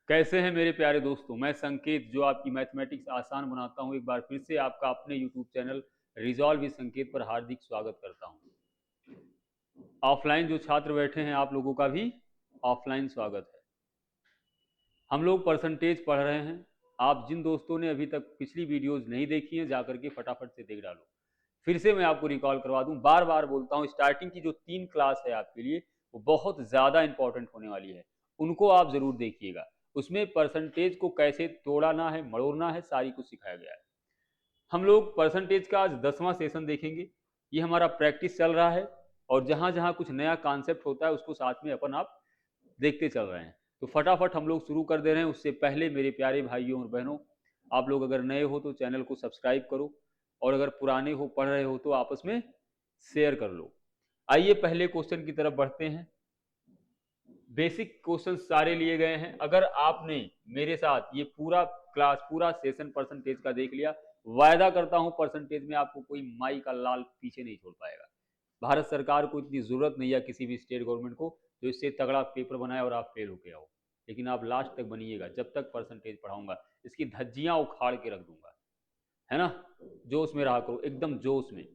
कैसे हैं मेरे प्यारे दोस्तों। मैं संकेत जो आपकी मैथमेटिक्स आसान बनाता हूं, एक बार फिर से आपका अपने यूट्यूब चैनल रिजॉल्व विद संकेत पर हार्दिक स्वागत करता हूं। ऑफलाइन जो छात्र बैठे हैं आप लोगों का भी ऑफलाइन स्वागत है। हम लोग परसेंटेज पढ़ रहे हैं। आप जिन दोस्तों ने अभी तक पिछली वीडियोज नहीं देखी हैं जाकर के फटाफट से देख डालो। फिर से मैं आपको रिकॉल करवा दूं, बार बार बोलता हूं, स्टार्टिंग की जो 3 क्लास है आपके लिए वो बहुत ज़्यादा इंपॉर्टेंट होने वाली है, उनको आप ज़रूर देखिएगा। उसमें परसेंटेज को कैसे तोड़ना है, मड़ोड़ना है, सारी कुछ सिखाया गया है। हम लोग परसेंटेज का आज 10वां सेशन देखेंगे। ये हमारा प्रैक्टिस चल रहा है और जहां जहां कुछ नया कॉन्सेप्ट होता है उसको साथ में अपन आप देखते चल रहे हैं। तो फटाफट हम लोग शुरू कर दे रहे हैं। उससे पहले मेरे प्यारे भाइयों और बहनों, आप लोग अगर नए हो तो चैनल को सब्सक्राइब करो और अगर पुराने हो, पढ़ रहे हो तो आपस में शेयर कर लो। आइए पहले क्वेश्चन की तरफ बढ़ते हैं। बेसिक क्वेश्चन सारे लिए गए हैं। अगर आपने मेरे साथ ये पूरा क्लास, पूरा सेशन परसेंटेज का देख लिया, वायदा करता हूं परसेंटेज में आपको कोई माई का लाल पीछे नहीं छोड़ पाएगा। भारत सरकार को इतनी जरूरत नहीं है, किसी भी स्टेट गवर्नमेंट को, जो इससे तगड़ा पेपर बनाए और आप फेल होके आओ। लेकिन आप लास्ट तक बनिएगा, जब तक परसेंटेज पढ़ाऊंगा इसकी धज्जियां उखाड़ के रख दूंगा, है ना। जोश में रहा करो, एकदम जोश में।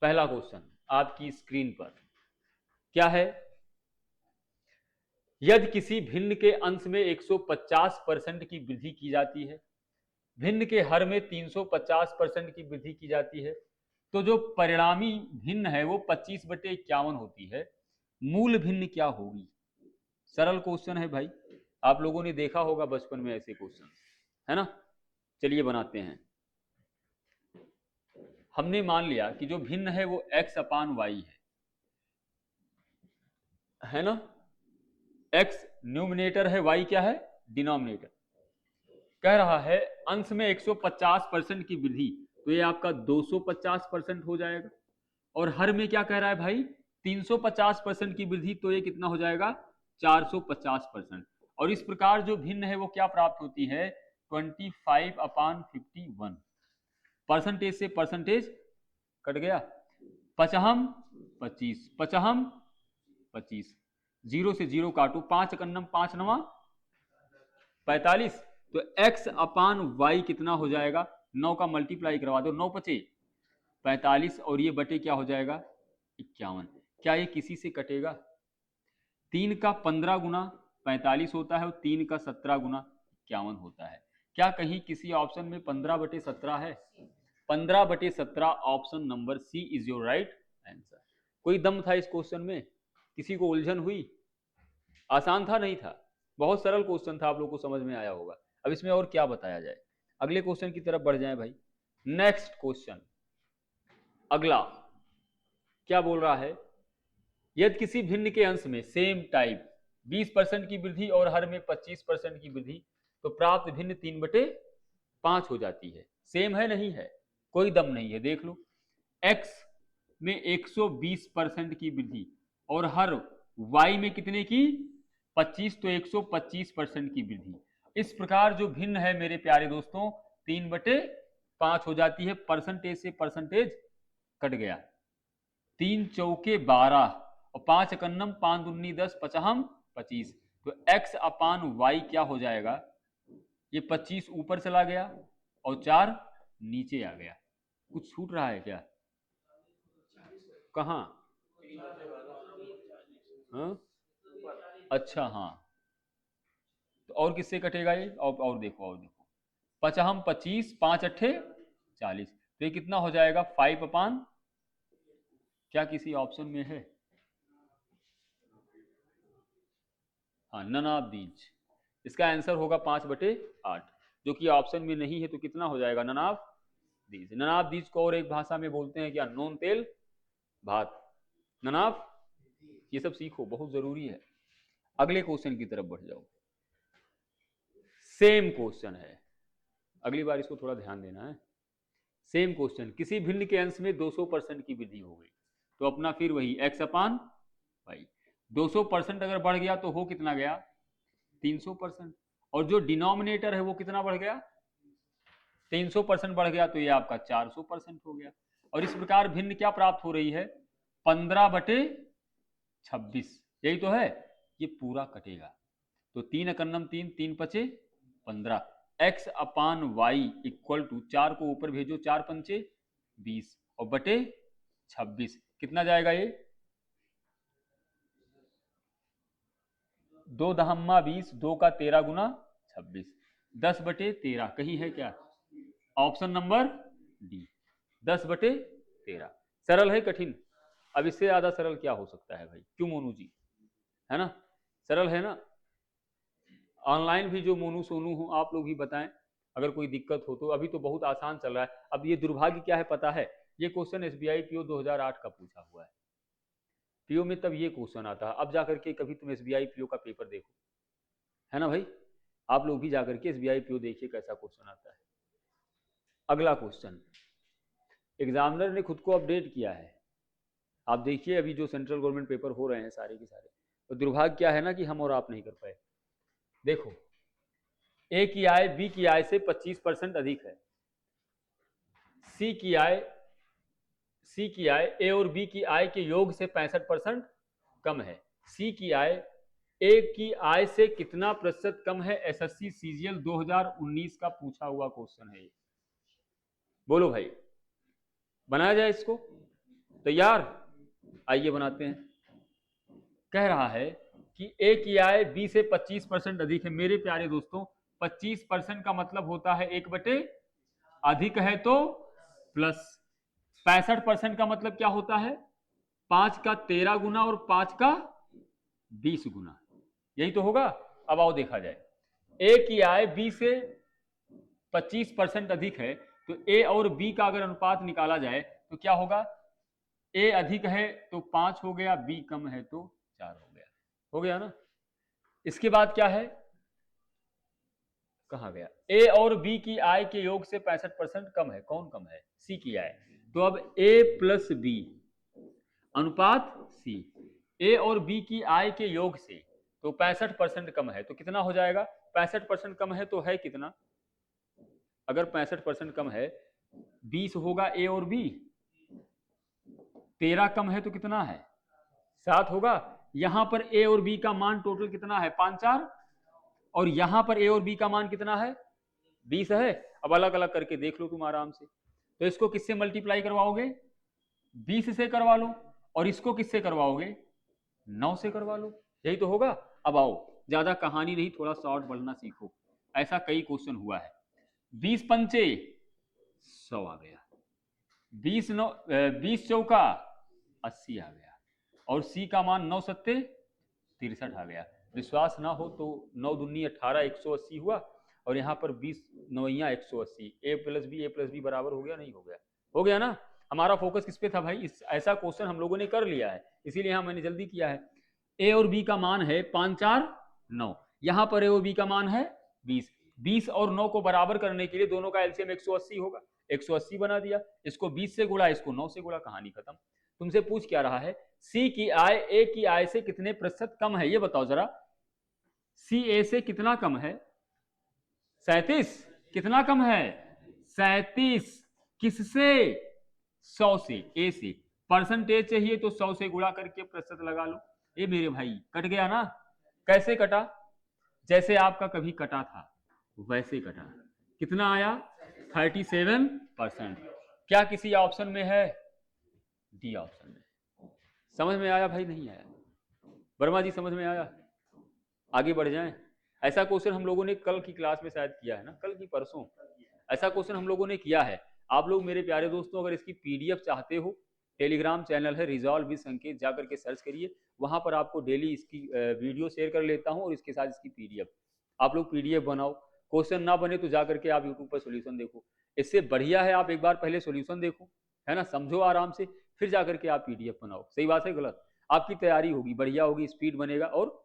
पहला क्वेश्चन आपकी स्क्रीन पर क्या है। यदि किसी भिन्न के अंश में 150% की वृद्धि की जाती है, भिन्न के हर में 350% की वृद्धि की जाती है, तो जो परिणामी भिन्न है वो 25/51 होती है। मूल भिन्न क्या होगी। सरल क्वेश्चन है भाई, आप लोगों ने देखा होगा बचपन में ऐसे क्वेश्चन, है ना। चलिए बनाते हैं। हमने मान लिया कि जो भिन्न है वो x/y है ना। x न्यूमिनेटर है, y क्या है, डिनोमिनेटर। कह रहा है अंश में 150% की वृद्धि, तो ये आपका 250% हो जाएगा। और हर में क्या कह रहा है भाई, 350% की वृद्धि, तो ये कितना हो जाएगा, 450%। और इस प्रकार जो भिन्न है वो क्या प्राप्त होती है, 25/51। परसेंटेज से परसेंटेज कट गया, पचहम 25, पचहम 25, 0 से 0 काटो, 5 5 9 45। तो x/y कितना हो जाएगा, 9 का मल्टीप्लाई करवा दो, 9 पचे 45 और ये बटे क्या हो जाएगा, 51। क्या ये किसी से कटेगा। 3 का 15 गुना 45 होता है और 3 का 17 गुना 51 होता है। क्या कहीं किसी ऑप्शन में 15/17 है। 15/17 option number C is your right answer. कोई दम था इस क्वेश्चन में, किसी को उलझन हुई। आसान था, नहीं था, बहुत सरल क्वेश्चन था, आप लोग को समझ में आया होगा। अब इसमें और क्या बताया जाए, अगले क्वेश्चन की तरफ बढ़ जाएं भाई। नेक्स्ट क्वेश्चन, अगला क्या बोल रहा है, यदि किसी भिन्न के अंश में सेम टाइप 20% की वृद्धि और हर में 25% की वृद्धि, तो प्राप्त भिन्न 3/5 हो जाती है। सेम है, नहीं है, कोई दम नहीं है, देख लो। x में 120% की वृद्धि और हर y में कितने की, 25, तो 125% की वृद्धि। इस प्रकार जो भिन्न है मेरे प्यारे दोस्तों 3/5 हो जाती है। परसेंटेज से परसेंटेज कट गया, 3 चौके 12 और 5 एकन्नम 5 दूनी 10, पचहम 25। तो x/y क्या हो जाएगा, ये 25 ऊपर चला गया और 4 नीचे आ गया। कुछ छूट रहा है क्या, कहां, हाँ? अच्छा हाँ, तो और किससे कटेगा ये, और देखो, और देखो, पचहम 25, 5 अट्ठे 40, तो ये कितना हो जाएगा, 5/, क्या किसी ऑप्शन में है, हाँ, नन ऑफ दीज। इसका आंसर होगा 5/8, जो कि ऑप्शन में नहीं है, तो कितना हो जाएगा, none of these. None of these को और एक भाषा में बोलते हैं क्या, नॉन तेल भात। नन ऑफ, ये सब सीखो, बहुत जरूरी है। अगले क्वेश्चन की तरफ बढ़ जाओ। सेम क्वेश्चन है, अगली बार इसको थोड़ा ध्यान देना है। सेम क्वेश्चन, किसी भिन्न के अंश में 200% की वृद्धि हो गई, तो अपना फिर वही x/y। 200% अगर बढ़ गया तो हो कितना गया, 300%। और जो डिनोमिनेटर है वो कितना बढ़ गया, 300% बढ़ गया, तो ये आपका 400% हो गया। और इस प्रकार भिन्न क्या प्राप्त हो रही है, 15/26। यही तो है, ये पूरा कटेगा। तो 3 एकन्नम 3, 3 पचे 15, x upon Y equal to 4 को ऊपर भेजो, 4 पंचे 20 और बटे 26, कितना जाएगा ये 2 दहम्मा 20, 2 का 13 गुना 26, 10 बटे 13 कहीं है क्या? ऑप्शन नंबर डी, 10 बटे 13। सरल है कठिन? अब इससे ज्यादा सरल क्या हो सकता है भाई, क्यों मोनू जी, है ना? सरल है ना? ऑनलाइन भी जो मोनू सोनू हो आप लोग भी बताएं अगर कोई दिक्कत हो तो। अभी तो बहुत आसान चल रहा है। अब ये दुर्भाग्य क्या है पता है, ये क्वेश्चन एसबीआई पीओ 2008 का पूछा हुआ है। पीओ में तब ये क्वेश्चन आता है। अब जाकर के कभी तुम एसबीआई पीओ का पेपर देखो, है ना भाई, आप लोग भी जाकर के एसबीआई पीओ देखिए कैसा क्वेश्चन आता है। अगला क्वेश्चन, एग्जामिनर ने खुद को अपडेट किया है। आप देखिए अभी जो सेंट्रल गवर्नमेंट पेपर हो रहे हैं सारे के सारे, तो दुर्भाग्य क्या है ना कि हम और आप नहीं कर पाए। देखो, ए की आय बी की आय से 25% अधिक है, सी की आय ए और बी की आय के योग से 65% कम है, सी की आय ए की आय से कितना प्रतिशत कम है? एसएससी सीजीएल 2019 का पूछा हुआ क्वेश्चन है ये। बोलो भाई, बनाया जाए इसको? तैयार? आइए बनाते हैं। कह रहा है कि ए की आय बी से 25% अधिक है। मेरे प्यारे दोस्तों, 25% का मतलब होता है 1/, अधिक है तो प्लस। 65% का मतलब क्या होता है? 5 का 13 गुना और 5 का 20 गुना, यही तो होगा। अब आओ देखा जाए, ए की आय बी से 25% अधिक है, तो ए और बी का अगर अनुपात निकाला जाए तो क्या होगा? ए अधिक है तो 5 हो गया, बी कम है तो 4 हो गया ना? इसके बाद क्या है, कहा गया ए और बी की आय के योग से 65% कम है। कौन कम है? सी की आय। तो अब ए प्लस बी अनुपात सी, ए और बी की आय के योग से तो 65% कम है, तो कितना हो जाएगा? 65% कम है तो है कितना? अगर 65% कम है, 20 होगा ए और बी, 13 कम है तो कितना है? 7 होगा। यहां पर ए और बी का मान टोटल कितना है? 5 4, और यहां पर ए और बी का मान कितना है? 20 है। अब अलग अलग करके देख लो तुम आराम से। तो इसको किससे मल्टीप्लाई करवाओगे? 20 से करवा लो, और इसको किससे करवाओगे? 9 से करवा लो, यही तो होगा। अब आओ, ज्यादा कहानी नहीं, थोड़ा शॉर्ट पढ़ना सीखो। ऐसा कई क्वेश्चन हुआ है। 20 पंचे 100 आ गया, 20 चौका 80 आ गया, और सी का मान 9 सत्ते 63 आ गया। विश्वास ना हो तो 9 दूनी 18, 180 हुआ, और यहाँ पर 20 नवैया 180, ए प्लस बी बराबर हो गया, नहीं हो गया? हो गया ना? हमारा फोकस किस पे था भाई? ऐसा क्वेश्चन हम लोगों ने कर लिया है, इसीलिए यहाँ मैंने जल्दी किया है। ए और बी का मान है 5 4 9, यहाँ पर ए और बी का मान है 20। 20 और 9 को बराबर करने के लिए दोनों का एलसीएम 180 होगा, 180 बना दिया। इसको 20 से गुणा, इसको 9 से गुणा, कहानी खत्म। तुमसे पूछ क्या रहा है? सी की आय ए की आय से कितने प्रतिशत कम है, ये बताओ जरा। सी ए से कितना कम है? 37। कितना कम है? 37। किससे? 100 से, ए से। परसेंटेज चाहिए तो 100 से गुणा करके प्रतिशत लगा लो। ये मेरे भाई कट गया ना? कैसे कटा? जैसे आपका कभी कटा था वैसे कटा। कितना आया? 37%। क्या किसी ऑप्शन में है? डी ऑप्शन में। समझ में आया भाई? नहीं आया? वर्मा जी समझ में आया? आगे बढ़ जाएं। ऐसा क्वेश्चन हम लोगों ने कल की क्लास में शायद किया है ना, कल की परसों ऐसा क्वेश्चन हम लोगों ने किया है। आप लोग मेरे प्यारे दोस्तों अगर इसकी पीडीएफ चाहते हो, टेलीग्राम चैनल है रिजॉल्व विद संकेत, जाकर के सर्च करिए, वहां पर आपको डेली इसकी वीडियो शेयर कर लेता हूं, और इसके साथ इसकी पीडीएफ। आप लोग पीडीएफ बनाओ, क्वेश्चन ना बने तो जाकर के आप यूट्यूब पर सोल्यूशन देखो। इससे बढ़िया है आप एक बार पहले सोल्यूशन देखो, है ना, समझो आराम से, फिर जाकर के आप पीडीएफ बनाओ। सही बात है गलत? आपकी तैयारी होगी, बढ़िया होगी, स्पीड बनेगा, और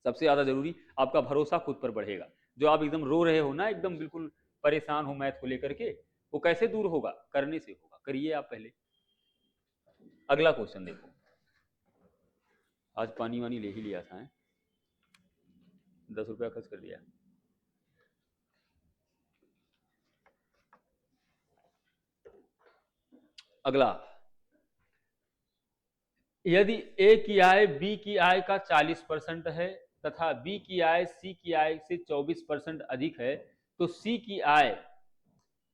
सबसे ज्यादा जरूरी आपका भरोसा खुद पर बढ़ेगा। जो आप एकदम रो रहे हो ना, एकदम बिल्कुल परेशान हो मैथ को लेकर के, वो कैसे दूर होगा? करने से होगा। करिए आप पहले। अगला क्वेश्चन देखो, आज पानी वानी ले ही लिया था, 10 रुपया खर्च कर दिया। अगला, यदि ए की आय बी की आय का 40% है तथा बी की आय सी की आय से 24% अधिक है तो सी की आय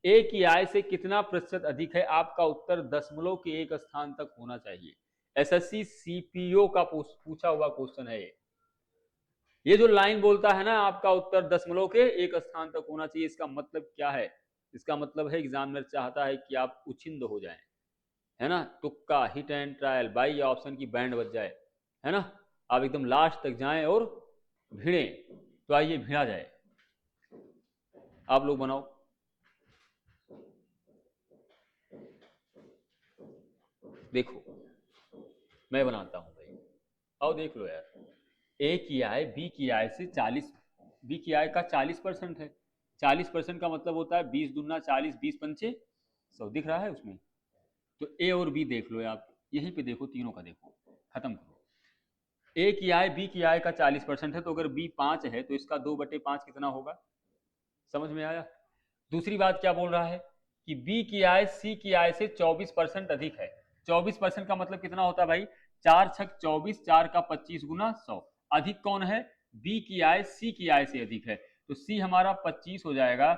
ए की आय से कितना प्रतिशत अधिक है? आपका उत्तर दशमलव के एक स्थान तक होना चाहिए। एसएससी सीपीओ का पूछा हुआ क्वेश्चन है ये जो लाइन बोलता है ना आपका उत्तर दशमलव के एक स्थान तक होना चाहिए, इसका मतलब क्या है? इसका मतलब है एग्जामिनर चाहता है कि आप उछिंद हो जाएं, है ना, तुक्का, hit and trial, by option की बैंड बज जाए, है ना, आप एकदम लास्ट तक जाएं और भिड़े। तो आइए भिड़ा जाए, आप लोग बनाओ। देखो मैं बनाता हूं भाई, आओ देख लो यार। ए की आय बी की आय से 40, बी की आय का 40% है। 40% का मतलब होता है 20 दूना 40, 20 पंचे 100, दिख रहा है उसमें। तो ए और बी देख लो आप, यहीं पे देखो, तीनों का देखो, खत्म करो। ए की आय बी की आय का 40% है, तो अगर बी 5 है तो इसका 2/5 कितना होगा? समझ में आया? दूसरी बात क्या बोल रहा है कि बी की आय सी की आय से 24% अधिक है। 24% का मतलब कितना होता है भाई? 4 छक 24, 4 का 25 गुना 100। अधिक कौन है? बी की आय सी की आय से अधिक है, तो सी हमारा 25 हो जाएगा,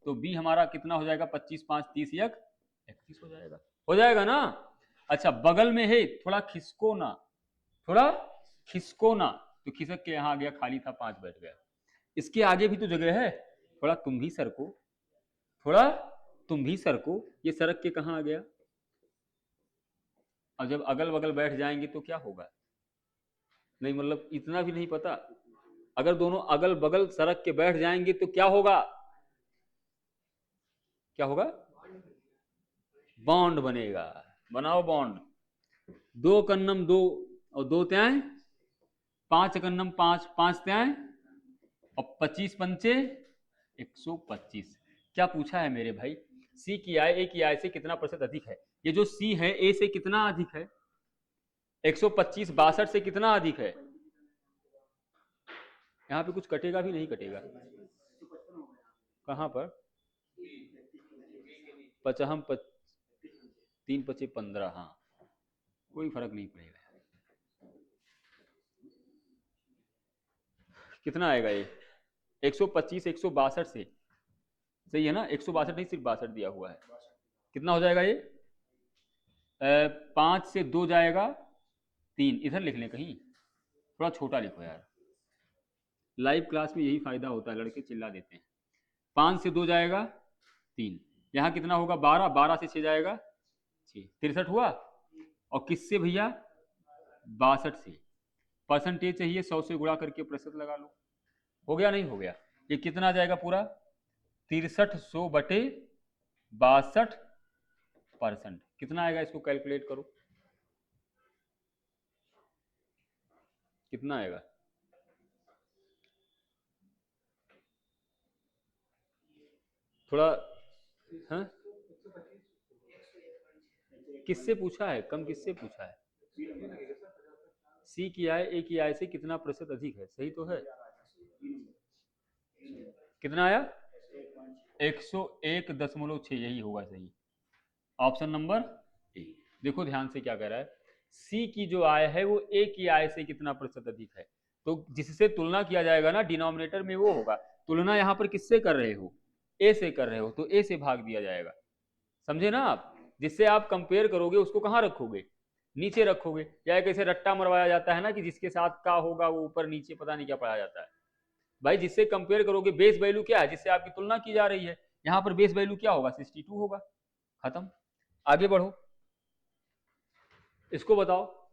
तो बी हमारा कितना हो जाएगा? 25 5 30 1 31 हो जाएगा ना? अच्छा बगल में है, थोड़ा खिसको ना, थोड़ा खिसको ना, तो खिसक के यहां आ गया, खाली था 5 बैठ गया। इसके आगे भी तो जगह है, थोड़ा तुम भी सरको, थोड़ा तुम भी सरको। ये सरक के कहां आ गया? और जब अगल बगल बैठ जाएंगे तो क्या होगा? नहीं मतलब इतना भी नहीं पता, अगर दोनों अगल बगल सरक के बैठ जाएंगे तो क्या होगा? क्या होगा? बॉन्ड बनेगा। बनाओ बॉन्ड। 2 कन्नम 2 और 2 त्याय 5 कन्नम 5, 5 त्याय और 25 पंचे 125। क्या पूछा है मेरे भाई? सी की आय ए की आय से कितना प्रतिशत अधिक है? ये जो सी है ए से कितना अधिक है? 125 62 से कितना अधिक है? यहाँ पे कुछ कटेगा भी नहीं कटेगा? कहाँ पर? 3 पचे 15, हाँ कोई फर्क नहीं पड़ेगा। कितना आएगा ये? 125 162 से, सही है ना? 162 नहीं, सिर्फ 62 दिया हुआ है। कितना हो जाएगा ये? 5 से 2 जाएगा 3, इधर लिख लें कहीं, थोड़ा छोटा लिखो यार, लाइव क्लास में यही फायदा होता है, लड़के चिल्ला देते हैं। 5 से 2 जाएगा 3, यहाँ कितना होगा? 12, 12 से 6 जाएगा 6, 63 हुआ। और किससे भैया? 62 से। परसेंटेज चाहिए, 100 से गुणा करके प्रतिशत लगा लो। हो गया नहीं हो गया? ये कितना जाएगा पूरा? 6300 बटे 62%। कितना आएगा? इसको कैलकुलेट करो, कितना आएगा? थोड़ा, हाँ किससे पूछा है? कम किससे पूछा है? सी की आय ए की आय से कितना प्रतिशत अधिक है, सही तो है? कितना आया? 101.6, यही होगा सही, ऑप्शन नंबर ए। देखो ध्यान से क्या कह रहा है, सी की जो आय है वो ए की आय से कितना प्रतिशत अधिक है, तो जिससे तुलना किया जाएगा ना डिनोमिनेटर में वो होगा। तुलना यहां पर किससे कर रहे हो? ए से कर रहे हो, तो ए से भाग दिया जाएगा, समझे ना आप? जिससे आप कंपेयर करोगे उसको कहां रखोगे? नीचे रखोगे, या कैसे रट्टा मरवाया जाता है ना कि जिसके साथ का होगा वो ऊपर नीचे पता नहीं क्या पढ़ाया जाता है। भाई जिससे कंपेयर करोगे, बेस वैल्यू क्या है जिससे आपकी तुलना की जा रही है, यहां पर बेस वैल्यू क्या होगा? 62 होगा, खत्म। आगे बढ़ो, इसको बताओ।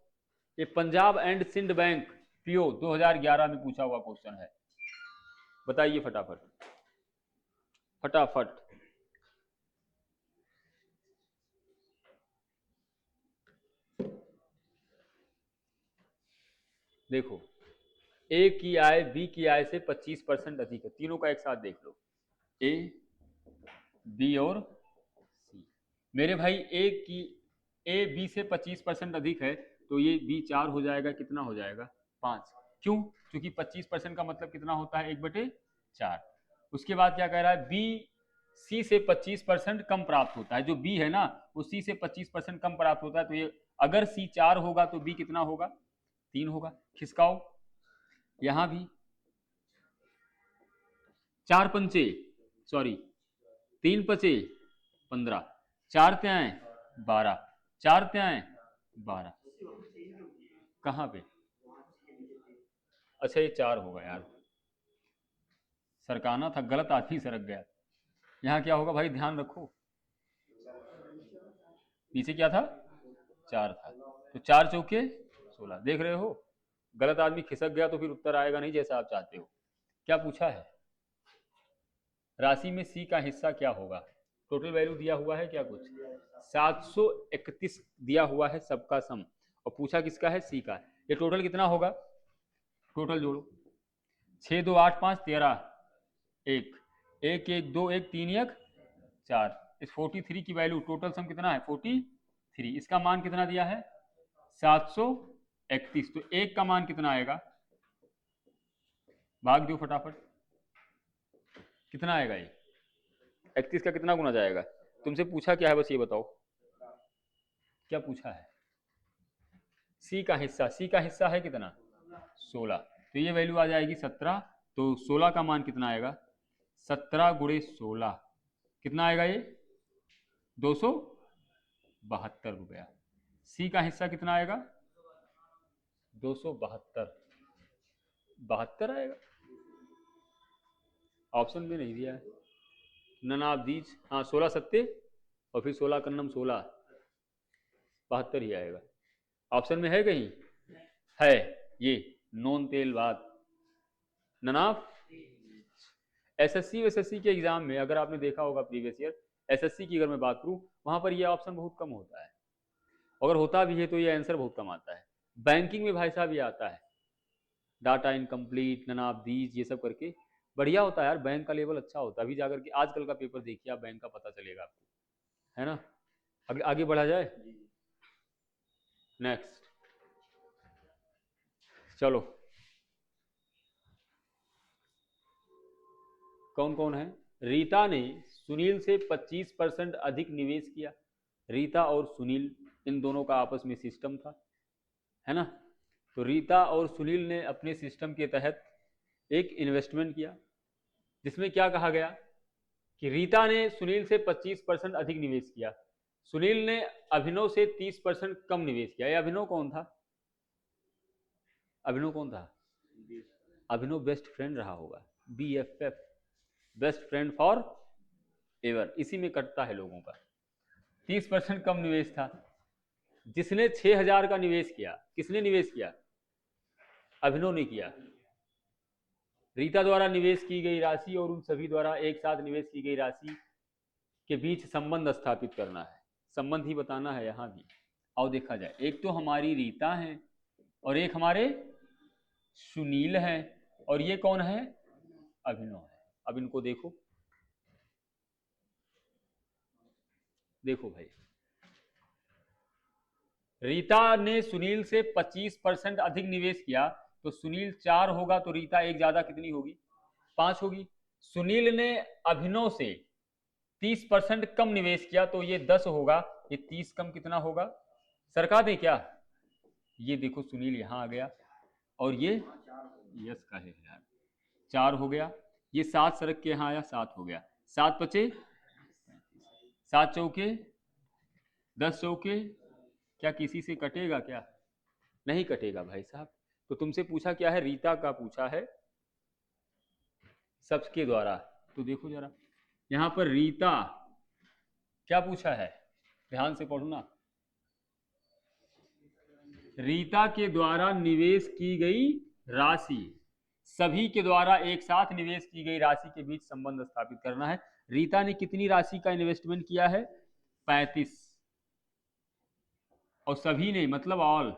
ये Punjab and Sindh Bank PO 2011 में पूछा हुआ क्वेश्चन है, बताइए फटाफट फटाफट। देखो ए की आय बी की आय से 25% अधिक है, तीनों का एक साथ देख लो, ए बी और सी। मेरे भाई ए बी से 25% अधिक है, तो ये बी 4 हो जाएगा, कितना हो जाएगा? 5। क्यों? क्योंकि 25% का मतलब कितना होता है? 1/4। उसके बाद क्या कह रहा है? बी सी से 25% कम प्राप्त होता है, जो बी है ना वो सी से 25% कम प्राप्त होता है, तो ये अगर सी 4 होगा तो बी कितना होगा? 3 होगा। खिसकाओ, यहां भी 4 पंचे, सॉरी 3 पचे 15, 4 त्याएं 12, 4 त्याएं 12, कहां पे? अच्छा ये 4 होगा यार, सरकाना था, गलत आदमी सरक गया। यहाँ क्या होगा भाई, ध्यान रखो, नीचे क्या था? 4 था, तो 4 चौके 16, देख रहे हो, गलत आदमी खिसक गया तो फिर उत्तर आएगा नहीं जैसा आप चाहते हो। क्या पूछा है? राशि में सी का हिस्सा क्या होगा? टोटल वैल्यू दिया हुआ है क्या कुछ? 731 दिया हुआ है सबका सम, और पूछा किसका है? सी का। ये टोटल कितना होगा? टोटल जोड़ो, 6 2 8 5 13, 1 1 1 2 1 3 1 4, इस 43 की वैल्यू, टोटल सम कितना है? 43, इसका मान कितना दिया है? 731, तो 1 का मान कितना आएगा? भाग दो फटाफट, कितना आएगा ये? 31 का कितना गुना जाएगा? तुमसे पूछा क्या है बस ये बताओ, क्या पूछा है? सी का हिस्सा, सी का हिस्सा है कितना? 16, तो ये वैल्यू आ जाएगी 17, तो 16 का मान कितना आएगा? 17 गुणे 16 कितना आएगा ये? 272 रुपया। सी का हिस्सा कितना आएगा? 272, 72 आएगा, ऑप्शन में नहीं दिया है। ननाबदीज, हाँ 16 सत्ते और फिर 16 कन्नम 16, 72 ही आएगा। ऑप्शन में है कहीं? है ये नॉन तेल बात ननाफ। एसएससी वेसएससी के एग्जाम में अगर आपने देखा होगा प्रीवियस ईयर, एसएससी की अगर मैं बात करूं, वहां पर ये ऑप्शन बहुत कम होता है, अगर होता भी है तो ये आंसर बहुत कम आता है। बैंकिंग में भाई साहब ये आता है, डाटा इनकम्प्लीट, ननाबदीज, ये सब करके बढ़िया होता है यार, बैंक का लेवल अच्छा होता है। अभी जाकर के आजकल का पेपर देखिए आप, बैंक का पता चलेगा आपको, है ना। आगे बढ़ा जाए, नेक्स्ट चलो, कौन कौन है? रीता ने सुनील से 25% अधिक निवेश किया। रीता और सुनील, इन दोनों का आपस में सिस्टम था, है ना। तो रीता और सुनील ने अपने सिस्टम के तहत एक इन्वेस्टमेंट किया, जिसमें क्या कहा गया कि रीता ने सुनील से 25% अधिक निवेश किया, सुनील ने अभिनव से 30% कम निवेश किया। ये अभिनव कौन था? अभिनव कौन था? अभिनव बेस्ट फ्रेंड रहा होगा, BFF, best friend for ever, इसी में कटता है लोगों का। 30% कम निवेश था। जिसने 6000 का निवेश किया, किसने निवेश किया? अभिनव ने किया। रीता द्वारा निवेश की गई राशि और उन सभी द्वारा एक साथ निवेश की गई राशि के बीच संबंध स्थापित करना है, संबंध ही बताना है यहां भी। आओ देखा जाए, एक तो हमारी रीता है और एक हमारे सुनील है, और ये कौन है? अभिनव है। अब इनको देखो, देखो भाई, रीता ने सुनील से 25% अधिक निवेश किया, तो सुनील 4 होगा, तो रीता एक ज्यादा कितनी होगी? 5 होगी। सुनील ने अभिनव से 30% कम निवेश किया, तो ये 10 होगा, ये 30 कम कितना होगा? सरका दें क्या? ये देखो सुनील यहां आ गया, और ये यस का है यार, 4 हो गया, ये 7 सरक के यहां आया, 7 हो गया, 7 पचे 7 चौके 10 चौके, क्या किसी से कटेगा क्या? नहीं कटेगा भाई साहब। तो तुमसे पूछा क्या है? रीता का पूछा है सबके द्वारा। तो देखो जरा, यहां पर रीता क्या पूछा है, ध्यान से पढ़ना। रीता के द्वारा निवेश की गई राशि, सभी के द्वारा एक साथ निवेश की गई राशि के बीच संबंध स्थापित करना है। रीता ने कितनी राशि का इन्वेस्टमेंट किया है? 35, और सभी ने मतलब ऑल,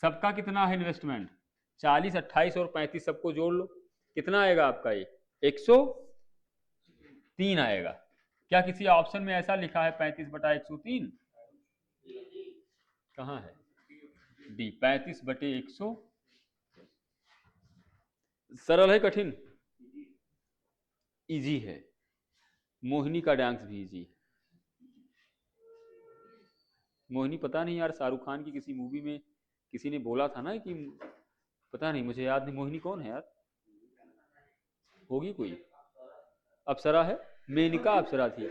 सबका कितना है इन्वेस्टमेंट? 40, 28 और 35 सबको जोड़ लो, कितना आएगा आपका? ये 103 आएगा। क्या किसी ऑप्शन में ऐसा लिखा है 35/103? कहां है? डी, 35/100। सरल है कठिन? इजी है। मोहिनी का डांस भी इजी है। मोहिनी पता नहीं यार, शाहरुख खान की किसी मूवी में किसी ने बोला था ना कि पता नहीं, मुझे याद नहीं। मोहिनी कौन है यार? होगी कोई, अप्सरा है, मेनका अप्सरा थी।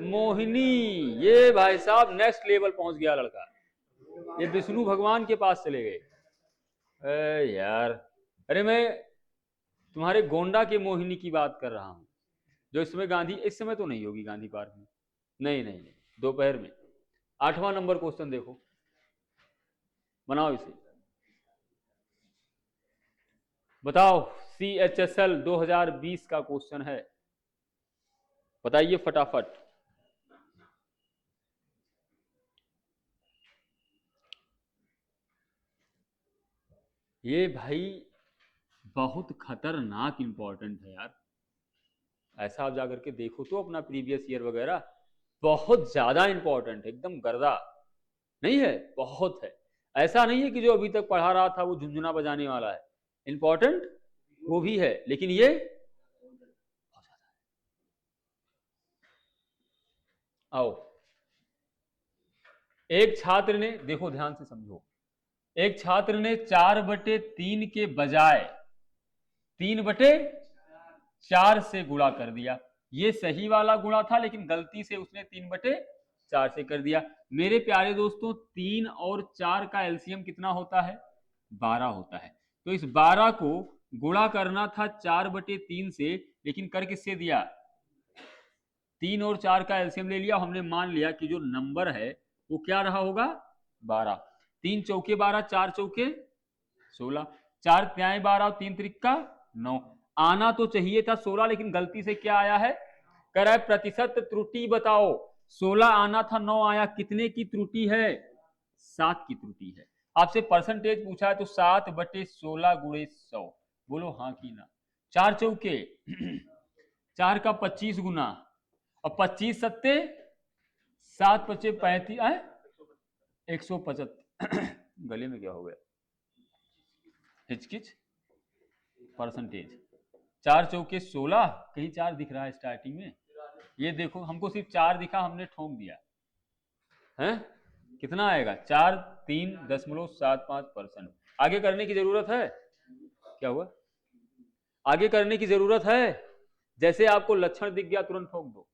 मोहिनी, ये भाई साहब नेक्स्ट लेवल पहुंच गया लड़का, ये विष्णु भगवान के पास चले गए। अरे यार, अरे मैं तुम्हारे गोंडा के मोहिनी की बात कर रहा हूं, जो इस समय गांधी, इस समय तो नहीं होगी गांधी पार्क में, नहीं नहीं नहीं, दोपहर में। 8वां नंबर क्वेश्चन देखो, बनाओ इसे, बताओ। CHSL 2020 का क्वेश्चन है, बताइए फटाफट। ये भाई बहुत खतरनाक इंपॉर्टेंट है यार, ऐसा आप जाकर के देखो तो अपना प्रीवियस ईयर वगैरह, बहुत ज्यादा इंपॉर्टेंट है, एकदम गर्दा नहीं है, बहुत है। ऐसा नहीं है कि जो अभी तक पढ़ा रहा था वो झुंझुना बजाने वाला है, इंपॉर्टेंट वो भी है, लेकिन ये बहुत ज्यादा है। आओ, एक छात्र ने, देखो ध्यान से समझो, एक छात्र ने 4/3 के बजाय 3/4 से गुणा कर दिया। ये सही वाला गुणा था, लेकिन गलती से उसने 3/4 से कर दिया। मेरे प्यारे दोस्तों, 3 और 4 का एलसीएम कितना होता है? 12 होता है। तो इस 12 को गुणा करना था 4/3 से, लेकिन कर किससे दिया? 3 और 4 का एलसीएम ले लिया। हमने मान लिया कि जो नंबर है वो क्या रहा होगा? 12। 3 चौके 12, 4 चौके 16, 4 त्याई 12 और 3 त्रिका 9। आना तो चाहिए था 16, लेकिन गलती से क्या आया है? कह रहा है प्रतिशत त्रुटि बताओ। 16 आना था, 9 आया। कितने की त्रुटि है? 7 की त्रुटि है। आपसे परसेंटेज पूछा है तो 7/16 गुणे 100। बोलो हाँ कि ना। 4 चौके 4 का 25 गुना, और 25 सत्ते 7×5 35 है 175। गले में क्या हो गया? हिचकिच। परसेंटेज 4 चौके 16, कहीं 4 दिख रहा है स्टार्टिंग में? ये देखो, हमको सिर्फ 4 दिखा, हमने ठोक दिया है। कितना आएगा? 4,3.75%। आगे करने की जरूरत है? क्या हुआ? आगे करने की जरूरत है? जैसे आपको लक्षण दिख गया तुरंत ठोक दो।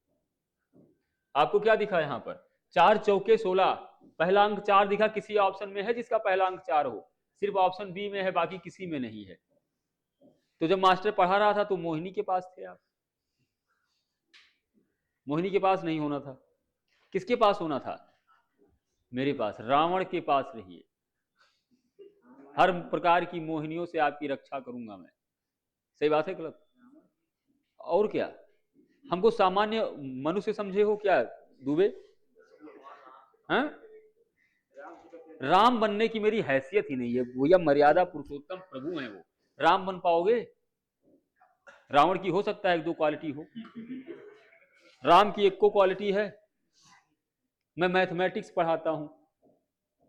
आपको क्या दिखा यहां पर? 4 चौके 16, पहला अंक 4 दिखा। किसी ऑप्शन में है जिसका पहला अंक 4 हो? सिर्फ ऑप्शन बी में है, बाकी किसी में नहीं है। तो जब मास्टर पढ़ा रहा था तो मोहिनी के पास थे आप, मोहिनी के पास नहीं होना था। किसके पास होना था? मेरे पास। रावण के पास रहिए, हर प्रकार की मोहिनियों से आपकी रक्षा करूंगा मैं। सही बात है गलत? और क्या? हमको सामान्य मनुष्य समझे हो क्या दुबे? हैं? राम बनने की मेरी हैसियत ही नहीं है भैया, मर्यादा पुरुषोत्तम प्रभु हैं वो। राम बन पाओगे? रावण की हो सकता है 1-2 क्वालिटी हो, राम की 1 को क्वालिटी है। मैं मैथमेटिक्स पढ़ाता हूं,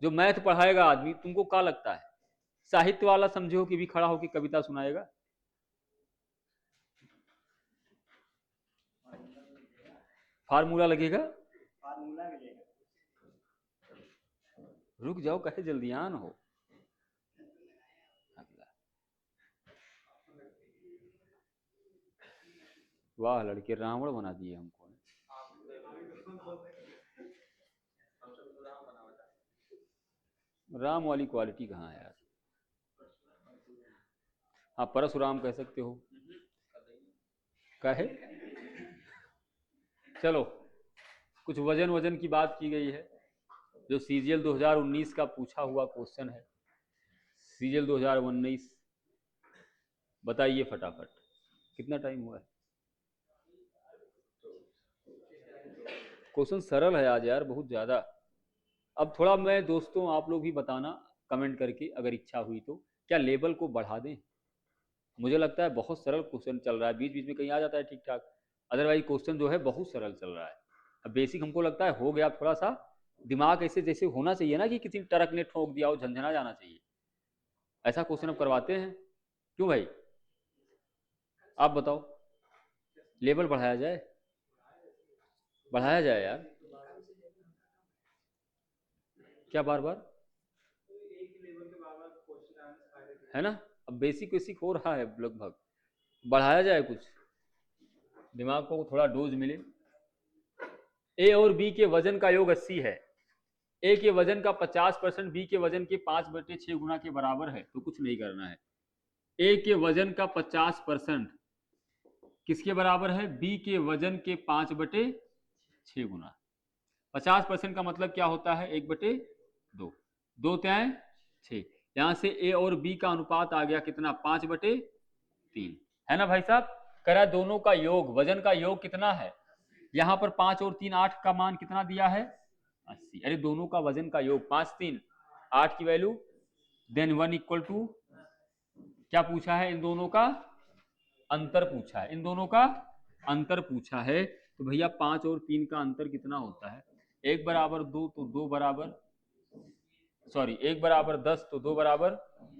जो मैथ पढ़ाएगा आदमी, तुमको क्या लगता है साहित्य वाला समझे हो कि भी खड़ा होकर कविता सुनाएगा? फार्मूला लगेगा? रुक जाओ, कहे जल्दियान हो। वाह लड़के, रावण बना दिए हमको। राम वाली क्वालिटी कहाँ है यार? हाँ, परशुराम कह सकते हो। कहे चलो, कुछ वजन वजन की बात की गई है, जो सीजीएल 2019 का पूछा हुआ क्वेश्चन है। सीजीएल 2019 बताइए फटाफट, कितना टाइम हुआ है? क्वेश्चन सरल है आज यार, बहुत ज्यादा। अब थोड़ा मैं दोस्तों, आप लोग भी बताना कमेंट करके, अगर इच्छा हुई तो, क्या लेवल को बढ़ा दें? मुझे लगता है बहुत सरल क्वेश्चन चल रहा है, बीच बीच में कहीं आ जाता है ठीक ठाक, अदरवाइज क्वेश्चन जो है बहुत सरल चल रहा है। अब बेसिक हमको लगता है हो गया, थोड़ा सा दिमाग ऐसे जैसे होना चाहिए ना, कि किसी ट्रक ने ठोक दिया हो, झंझना जाना चाहिए। ऐसा क्वेश्चन अब करवाते हैं, क्यों भाई? आप बताओ, लेवल बढ़ाया जाए? बढ़ाया जाए यार। क्या बार बार? है ना। अब बेसिक बेसिक हो रहा है लगभग, बढ़ाया जाए कुछ, दिमाग को थोड़ा डोज मिले। ए और बी के वजन का योग 80 है, ए के वजन का 50% बी के वजन के 5/6 गुना के बराबर है, तो कुछ नहीं करना है। ए के वजन का 50% किसके बराबर है, बी के वजन के 5/6 गुना। 50% का मतलब क्या होता है, 1/2, 2 त्याएं 6, यहां से ए और बी का अनुपात आ गया कितना, 5/3, है ना भाई साहब। करा दोनों का योग, वजन का योग कितना है, यहां पर 5 और 3 8 का मान कितना दिया है, 80। अरे दोनों का वजन का योग 5 3 8 की वैल्यू, देन 1 इक्वल टू, क्या पूछा है, इन दोनों का अंतर पूछा है, इन दोनों का अंतर पूछा है। तो भैया 5 और 3 का अंतर कितना होता है, 1 बराबर 2 तो 2 बराबर, सॉरी 1 बराबर 10 तो 2 बराबर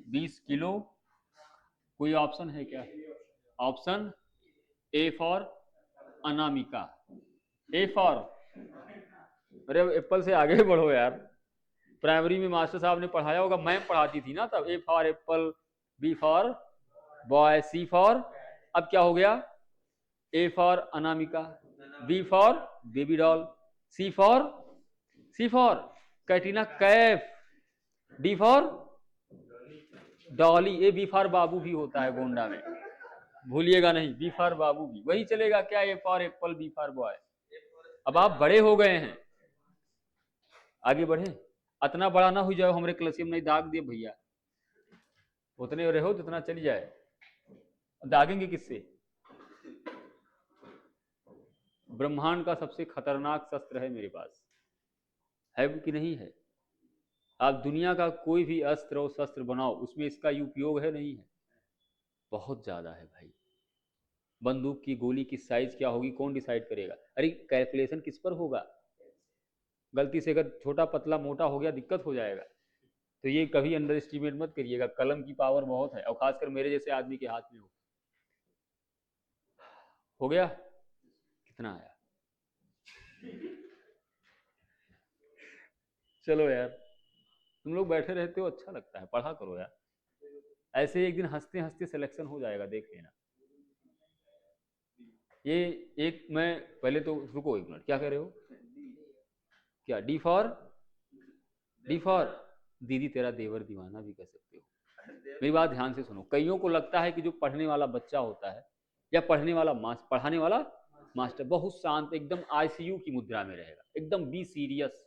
20 किलो। कोई ऑप्शन है क्या, option A for Anamika, A for, अरे एप्पल से आगे बढ़ो यार, प्राइमरी में मास्टर साहब ने पढ़ाया होगा, मैम पढ़ाती थी ना तब, A for apple, B for boy, C for, अब क्या हो गया, A for Anamika, B for baby doll, C for Katrina Kaif, D for Dolly, A B for बाबू भी होता है गोंडा में, भूलिएगा नहीं, बी फॉर बाबू भी वही चलेगा क्या, A for apple, B for boy. अब आप बड़े हो गए हैं, आगे बढ़े, इतना बड़ा ना हो जाए हमारे क्लासियम नहीं दाग दिए भैया, उतने रहो जितना चल जाए, दागेंगे किससे। ब्रह्मांड का सबसे खतरनाक शस्त्र है मेरे पास, है कि नहीं है। आप दुनिया का कोई भी अस्त्र और शस्त्र बनाओ, उसमें इसका उपयोग है नहीं है, बहुत ज्यादा है भाई। बंदूक की गोली की साइज क्या होगी कौन डिसाइड करेगा, अरे कैलकुलेशन किस पर होगा, गलती से अगर छोटा पतला मोटा हो गया दिक्कत हो जाएगा। तो ये कभी अंडर एस्टिमेट मत करिएगा, कलम की पावर बहुत है, और खासकर मेरे जैसे आदमी के हाथ में हो गया, कितना आया, चलो यार, तुम लोग बैठे रहते हो अच्छा लगता है, पढ़ा करो यार, ऐसे एक दिन हंसते हंसते सिलेक्शन हो जाएगा, देख लेना। ये एक, मैं पहले तो रुको एक मिनट, क्या कह रहे हो, क्या डी फॉर दीदी तेरा देवर दीवाना भी कह सकते हो। मेरी बात ध्यान से सुनो, कईयों को लगता है कि जो पढ़ने वाला बच्चा होता है या पढ़ने वाला पढ़ाने वाला मास्टर बहुत शांत, एकदम आईसीयू की मुद्रा में रहेगा, एकदम बी सीरियस,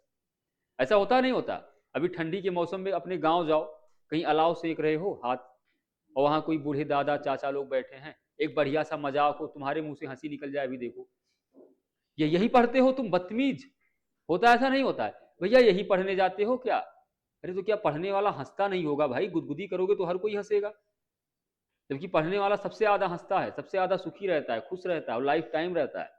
ऐसा होता नहीं होता। अभी ठंडी के मौसम में अपने गांव जाओ, कहीं अलाव सेक रहे हो हाथ, और वहां कोई बूढ़े दादा चाचा लोग बैठे हैं, एक बढ़िया सा मजाक हो, तुम्हारे मुंह से हंसी निकल जाए, अभी देखो ये यही पढ़ते हो तुम बदतमीज, होता ऐसा नहीं होता है भैया, यही पढ़ने जाते हो क्या, अरे तो क्या पढ़ने वाला हंसता नहीं होगा भाई, गुदगुदी करोगे तो हर कोई हंसेगा, जबकि पढ़ने वाला सबसे ज्यादा हंसता है, सबसे ज्यादा सुखी रहता है, खुश रहता है और लाइफ टाइम रहता है।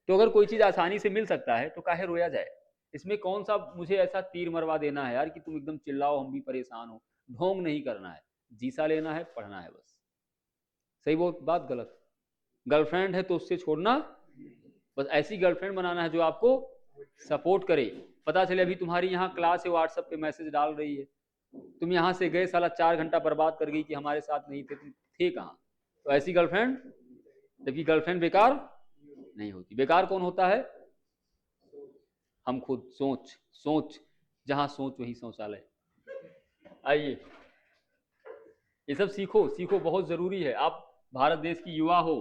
तो अगर कोई चीज आसानी से मिल सकता है तो काहे रोया जाए, इसमें कौन सा मुझे ऐसा तीर मरवा देना है यार कि तुम एकदम चिल्लाओ हम भी परेशान हो, ढोंग नहीं करना है, जीसा लेना है, पढ़ना है बस। सही वो बात गलत, गर्लफ्रेंड है तो उससे छोड़ना, बस ऐसी गर्लफ्रेंड बनाना है जो आपको सपोर्ट करे। पता चले अभी तुम्हारी यहाँ क्लास है, व्हाट्सएप पे मैसेज डाल रही है, तुम यहाँ से गए साला 4 घंटा बर्बाद कर गई कि हमारे साथ नहीं थे, तुम थे कहाँ, तो ऐसी गर्लफ्रेंड, जबकि गर्लफ्रेंड बेकार नहीं होती, बेकार कौन होता है, हम खुद, सोच जहां सोच वही शौचालय। आइए ये सब सीखो बहुत जरूरी है, आप भारत देश की युवा हो,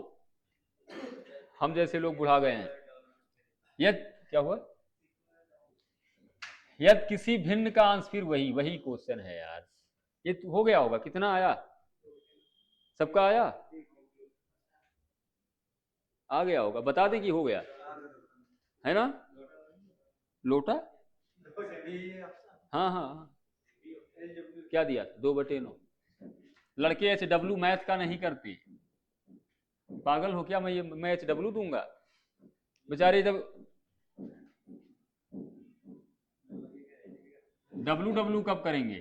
हम जैसे लोग बुढ़ा गए हैं। यद क्या हुआ, यद किसी भिन्न का अंश, फिर वही क्वेश्चन है यार, ये हो गया होगा, कितना आया, सबका आया, आ गया होगा, बता दें कि हो गया है ना, लोटा, हाँ, क्या दिया, 2/9, लड़के HW मैथ का नहीं करते, पागल हो क्या, मैं HW दूंगा, बेचारे जब WW कब करेंगे,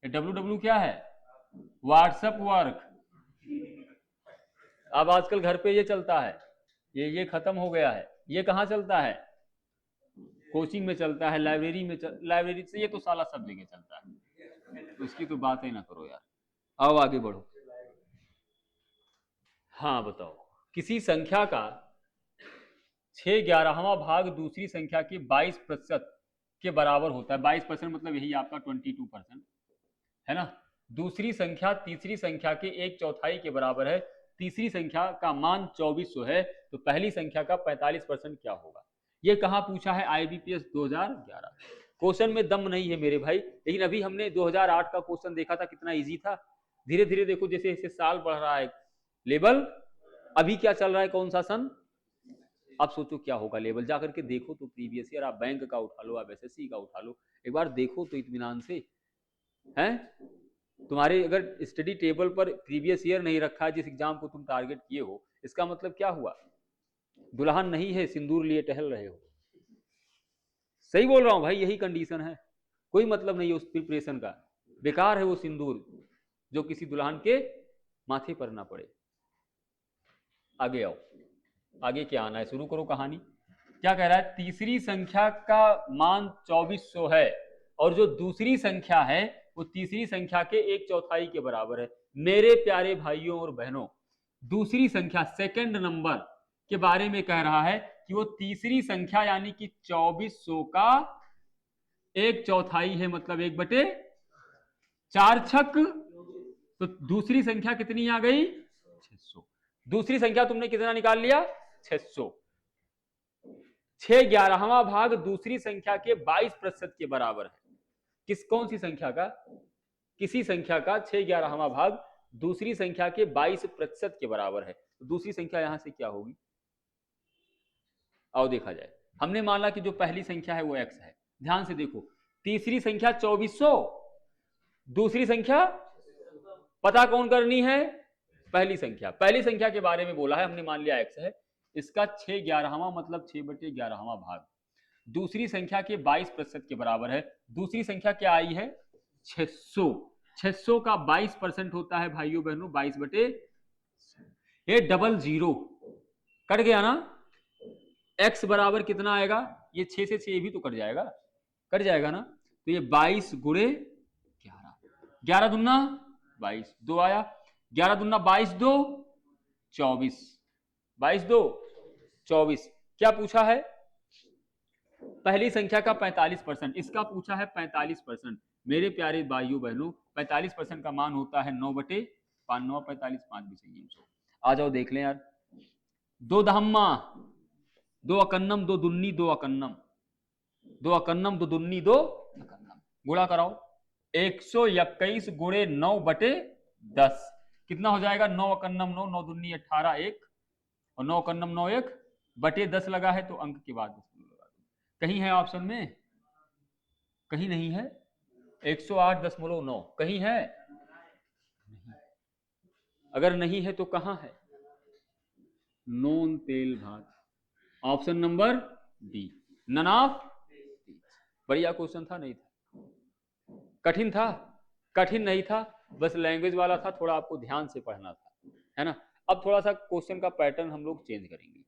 WW क्या है, व्हाट्सएप वर्क, अब आजकल घर पे ये चलता है, ये खत्म हो गया है, ये कहाँ चलता है, कोचिंग में चलता है, लाइब्रेरी में लाइब्रेरी से, ये तो साला सब जगह चलता है, उसकी तो बात ही ना करो यार। आओ आगे बढ़ो। हाँ बताओ, किसी संख्या का 6/11वां भाग दूसरी संख्या के 22% के बराबर होता है। 22% मतलब यही आपका 22% है ना। दूसरी संख्या तीसरी संख्या के 1/4 के बराबर है। तीसरी संख्या का मान 2400 है, तो पहली संख्या का 45% क्या होगा। ये कहाँ पूछा है, IBPS 2011। क्वेश्चन में दम नहीं है मेरे भाई, लेकिन अभी हमने 2008 का क्वेश्चन देखा था, कितना इजी था। धीरे धीरे देखो जैसे जैसे साल बढ़ रहा है लेवल, अभी क्या चल रहा है, कौन सा सन, अब सोचो क्या होगा लेवल। जाकर के देखो तो प्रीवियस ईयर, आप बैंक का उठा लो, आप SSC का उठा लो, एक बार देखो तो इत्मीनान से हैं। तुम्हारे अगर स्टडी टेबल पर प्रीवियस ईयर नहीं रखा है जिस एग्जाम को तुम टारगेट किए हो, इसका मतलब क्या हुआ, दुल्हन नहीं है, सिंदूर लिए टहल रहे हो। सही बोल रहा हूं भाई, यही कंडीशन है, कोई मतलब नहीं है उस प्रिपरेशन का, बेकार है वो सिंदूर जो किसी दुल्हन के माथे पर ना पड़े। आगे आओ, आगे क्या आना है, शुरू करो कहानी। क्या कह रहा है, तीसरी संख्या का मान 2400 है और जो दूसरी संख्या है वो तीसरी संख्या के 1/4 के बराबर है। मेरे प्यारे भाइयों और बहनों, दूसरी संख्या सेकंड नंबर के बारे में कह रहा है कि वो तीसरी संख्या यानी कि 2400 का 1/4 है, मतलब 1/4 छक, तो दूसरी संख्या कितनी आ गई, 600। दूसरी संख्या तुमने कितना निकाल लिया, 600। 6/11वां भाग दूसरी संख्या के 22% के बराबर है। किस कौन सी संख्या का, किसी संख्या का 6/11वां भाग दूसरी संख्या के 22% के बराबर है, तो दूसरी संख्या यहां से क्या होगी। आओ देखा जाए। हमने माना कि जो पहली संख्या है वो x है, ध्यान से देखो, तीसरी संख्या 2400, दूसरी संख्या पता कौन करनी है, पहली संख्या। पहली संख्या के बारे में बोला है, हमने मान लिया x है, इसका 6/11वां मतलब 6/11वां भाग दूसरी संख्या के 22% के बराबर है। दूसरी संख्या क्या आई है, 600। 600 का 22% होता है भाइयों बहनों 22/, ये डबल जीरो कट गया ना। x बराबर कितना आएगा, ये 6 से 6 भी तो कट जाएगा, कट जाएगा ना, तो ये 22 गुणे 11, 11 दूना 22, 2 आया, 11 दूना 22, 2 24, 22 2 24। क्या पूछा है, पहली संख्या का 45%, इसका पूछा है 45%। मेरे प्यारे भाइयों बहनों, 45% का मान होता है 9/5, 9 45, 5 भी चाहिए। आ जाओ देख लें यार, 2 दहम्मा 2 अकन्नम 2 दुन्नी 2 अकन्नम, 2 अकन्नम 2 दुन्नी 2 अकन्नम, गुणा कराओ। 121 गुणे 9/10 कितना हो जाएगा, 9 अकन्नम 9, 9 दुन्नी 18, 1 और 9 अकन्नम 9, 1/10 लगा है तो अंक के बाद 10 लगा दो। कहीं है ऑप्शन में, कहीं नहीं है, 108.9 कहीं है नहीं। अगर नहीं है तो कहां है, नॉन तेल भात, option number D, none of. बढ़िया क्वेश्चन था, नहीं था, कठिन था, कठिन नहीं था, बस लैंग्वेज वाला था, थोड़ा आपको ध्यान से पढ़ना था, है ना। अब थोड़ा सा क्वेश्चन का पैटर्न हम लोग चेंज करेंगे,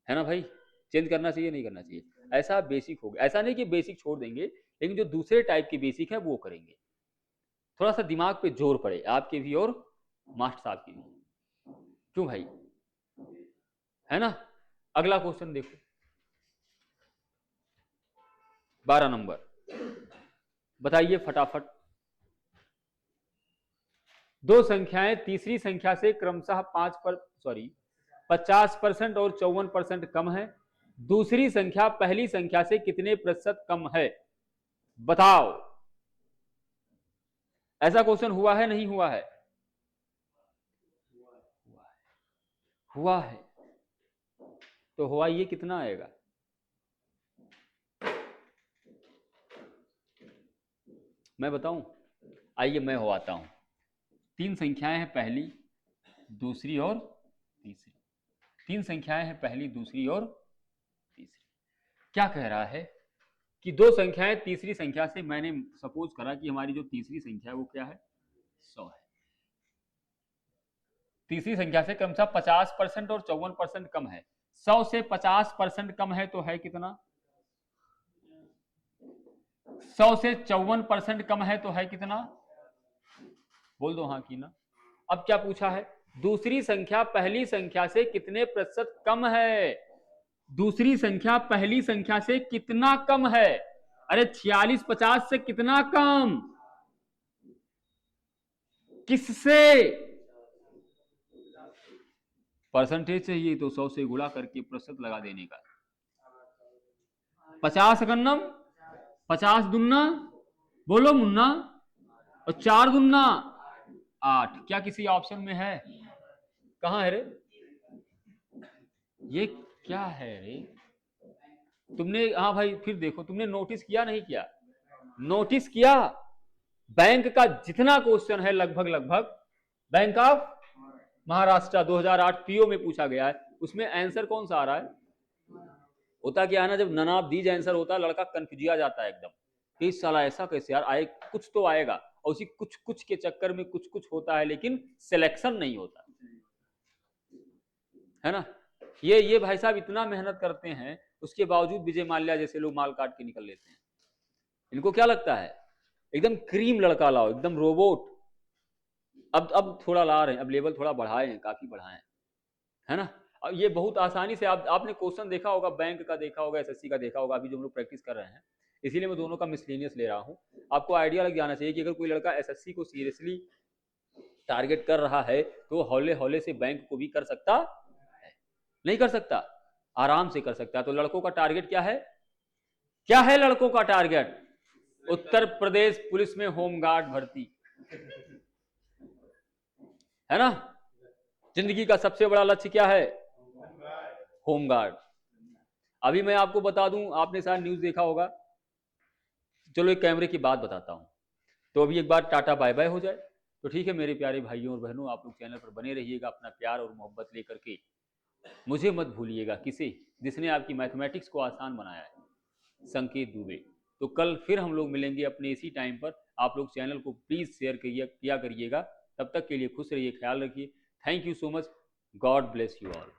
है ना भाई, चेंज करना चाहिए नहीं करना चाहिए, ऐसा बेसिक हो गया, ऐसा नहीं कि बेसिक छोड़ देंगे, लेकिन जो दूसरे टाइप की बेसिक है वो करेंगे, थोड़ा सा दिमाग पे जोर पड़े आपके भी और मास्टर साहब की भी, क्यों भाई, है ना। अगला क्वेश्चन देखो, 12 नंबर, बताइए फटाफट। दो संख्याएं तीसरी संख्या से क्रमशः 50% और 54% कम है, दूसरी संख्या पहली संख्या से कितने प्रतिशत कम है, बताओ। ऐसा क्वेश्चन हुआ है नहीं हुआ है, हुआ है, तो हुआ ये कितना आएगा, मैं बताऊं, आइए मैं होता हूं। तीन संख्याएं हैं, पहली दूसरी और तीसरी, तीन संख्याएं हैं, पहली दूसरी और तीसरी। क्या कह रहा है कि दो संख्याएं तीसरी संख्या से, मैंने सपोज करा कि हमारी जो तीसरी संख्या है वो क्या है, 100 है। तीसरी संख्या से क्रमशः 50% और 54% कम है। 100 से 50% कम है तो है कितना, 100 से 54% कम है तो है कितना, बोल दो हाँ कि ना। अब क्या पूछा है, दूसरी संख्या पहली संख्या से कितने प्रतिशत कम है। दूसरी संख्या पहली संख्या से कितना कम है, अरे 46 50 से कितना कम, किससे, परसेंटेज चाहिए तो 100 से गुणा करके प्रतिशत लगा देने का। 50 गन्नम 50 दुन्ना, बोलो मुन्ना, और 4 दुन्ना 8। क्या किसी ऑप्शन में है, कहां है रे, ये क्या है रे, तुमने, हाँ भाई फिर देखो, तुमने नोटिस किया नहीं किया, नोटिस किया, बैंक का जितना क्वेश्चन है लगभग लगभग बैंक ऑफ महाराष्ट्र 2008 पीओ में पूछा गया है, उसमें आंसर कौन सा आ रहा है। होता क्या है ना, जब नन ऑफ दीज आंसर होता है लड़का कंफ्यूजिया जाता है एकदम कि इस साला ऐसा कैसे यार आए, कुछ तो आएगा, और उसी कुछ कुछ के चक्कर में कुछ कुछ होता है लेकिन सिलेक्शन नहीं होता है ना। ये भाई साहब इतना मेहनत करते हैं, उसके बावजूद विजय माल्या जैसे लोग माल काट के निकल लेते हैं। इनको क्या लगता है एकदम क्रीम लड़का लाओ, एकदम रोबोट। अब थोड़ा ला रहे हैं, अब लेवल थोड़ा बढ़ाए हैं, काफी बढ़ाए हैं, है ना। अब ये बहुत आसानी से आपने क्वेश्चन देखा होगा, बैंक का देखा होगा, एसएससी का देखा होगा, अभी जो हम लोग प्रैक्टिस कर रहे हैं, इसीलिए मैं दोनों का मिसलेनियस ले रहा हूं। आपको आइडिया लग जाना चाहिए कि अगर कोई लड़का एसएससी को सीरियसली टारगेट कर रहा है तो हौले हौले से बैंक को भी कर सकता है, नहीं कर सकता, आराम से कर सकता है। तो लड़कों का टारगेट क्या है, क्या है लड़कों का टारगेट, उत्तर प्रदेश पुलिस में होमगार्ड भर्ती, है ना। जिंदगी का सबसे बड़ा लक्ष्य क्या है, होमगार्ड। अभी मैं आपको बता दूं, आपने शायद न्यूज देखा होगा, चलो एक कैमरे की बात बताता हूं, तो अभी एक बार टाटा बाय बाय हो जाए तो ठीक है। मेरे प्यारे भाइयों और बहनों, आप लोग चैनल पर बने रहिएगा, अपना प्यार और मोहब्बत लेकर के, मुझे मत भूलिएगा, किसे, जिसने आपकी मैथमेटिक्स को आसान बनाया है, संकेत दुबे। तो कल फिर हम लोग मिलेंगे अपने इसी टाइम पर। आप लोग चैनल को प्लीज शेयर किया करिएगा। तब तक के लिए खुश रहिए, ख्याल रखिए। Thank you so much, God bless you all.